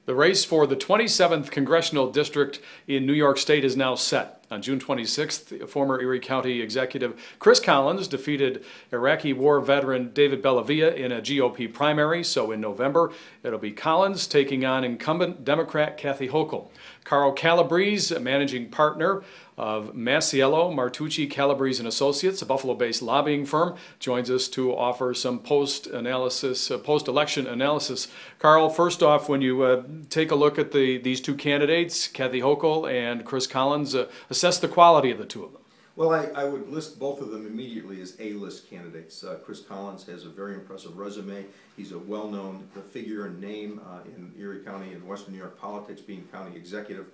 The race for the 27th Congressional District in New York State is now set. On June 26th, former Erie County Executive Chris Collins defeated Iraqi war veteran David Bellavia in a GOP primary. So in November, it'll be Collins taking on incumbent Democrat Kathy Hochul. Carl Calabrese, managing partner of Masiello, Martucci, Calabrese and Associates, a Buffalo-based lobbying firm, joins us to offer some post-election analysis. Carl, first off, when you take a look at these two candidates, Kathy Hochul and Chris Collins, assess the quality of the two of them. Well, I would list both of them immediately as A-list candidates. Chris Collins has a very impressive resume. He's a well-known figure and name in Erie County and Western New York politics, being county executive.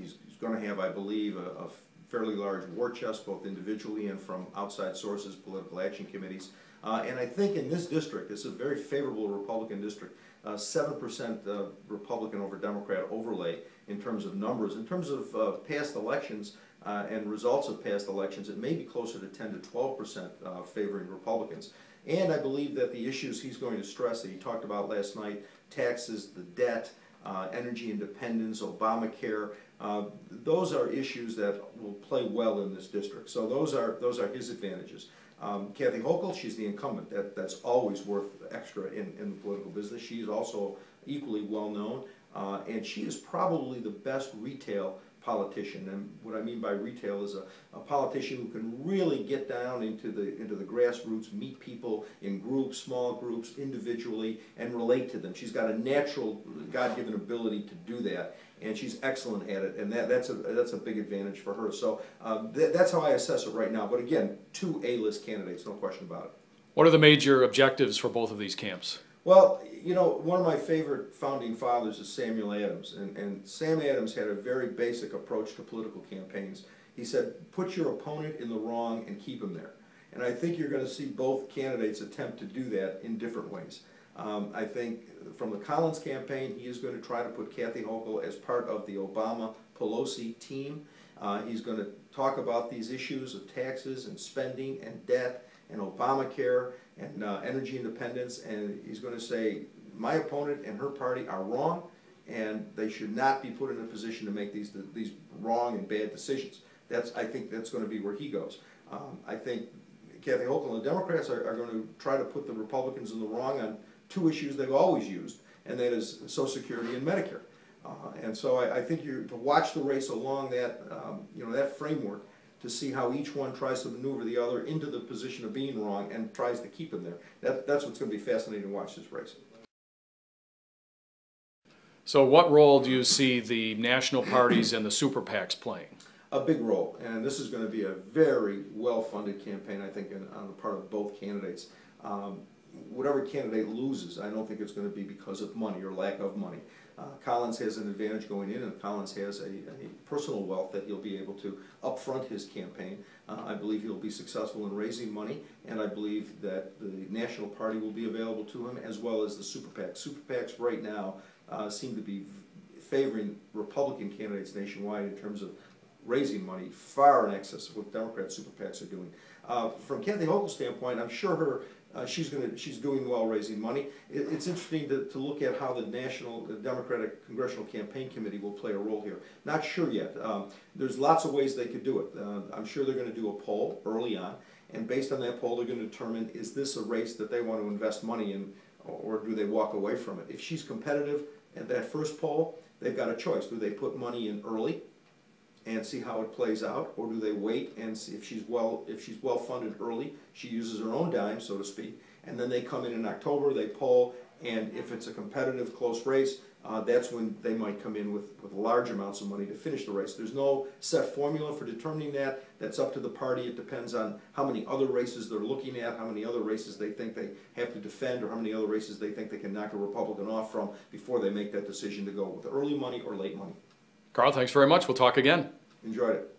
He's going to have, I believe, a fairly large war chest, both individually and from outside sources, political action committees. And I think in this district, it's a very favorable Republican district, 7% Republican over Democrat overlay in terms of numbers. In terms of past elections and results of past elections, it may be closer to 10 to 12% favoring Republicans. And I believe that the issues he's going to stress that he talked about last night, taxes, the debt, energy independence, Obamacare, those are issues that will play well in this district. So those are his advantages. Kathy Hochul, she's the incumbent. That's always worth extra in the political business. She's also equally well known, and she is probably the best retail politician. And what I mean by retail is a politician who can really get down into the grassroots, meet people in groups, small groups, individually, and relate to them. She's got a natural, God-given ability to do that, and she's excellent at it, and that's a big advantage for her. So that's how I assess it right now. But again, two A-list candidates, no question about it. What are the major objectives for both of these camps? Well, you know, one of my favorite founding fathers is Samuel Adams, and Sam Adams had a very basic approach to political campaigns. He said, put your opponent in the wrong and keep him there. And I think you're going to see both candidates attempt to do that in different ways. I think from the Collins campaign, he is going to try to put Kathy Hochul as part of the Obama-Pelosi team. He's going to talk about these issues of taxes and spending and debt and Obamacare and energy independence, and he's going to say, my opponent and her party are wrong, and they should not be put in a position to make these wrong and bad decisions. I think that's going to be where he goes. I think Kathy Hochul and the Democrats are going to try to put the Republicans in the wrong on two issues they've always used, and that is Social Security and Medicare. And so I think to watch the race along that, that framework, to see how each one tries to maneuver the other into the position of being wrong and tries to keep them there. That's what's going to be fascinating to watch this race. So what role do you see the national parties and the super PACs playing? A big role, and this is going to be a very well-funded campaign, I think, on the part of both candidates. Whatever candidate loses, I don't think it's going to be because of money or lack of money. Collins has an advantage going in, and Collins has a personal wealth that he'll be able to upfront his campaign. I believe he'll be successful in raising money, and I believe that the national party will be available to him, as well as the super PACs. Super PACs right now seem to be favoring Republican candidates nationwide in terms of raising money far in excess of what Democrat super PACs are doing. From Kathy Hochul's standpoint, I'm sure she's doing well raising money. It's interesting to look at how the Democratic Congressional Campaign Committee will play a role here. Not sure yet. There's lots of ways they could do it. I'm sure they're going to do a poll early on, and based on that poll, they're going to determine, is this a race that they want to invest money in, or do they walk away from it? If she's competitive at that first poll, they've got a choice. Do they put money in early and see how it plays out, or do they wait and see if she's well funded early, she uses her own dime, so to speak, and then they come in October, they poll, and if it's a competitive, close race, that's when they might come in with large amounts of money to finish the race. There's no set formula for determining that. That's up to the party. It depends on how many other races they're looking at, how many other races they think they have to defend, or how many other races they think they can knock a Republican off from before they make that decision to go with early money or late money. Carl, thanks very much. We'll talk again. Enjoyed it.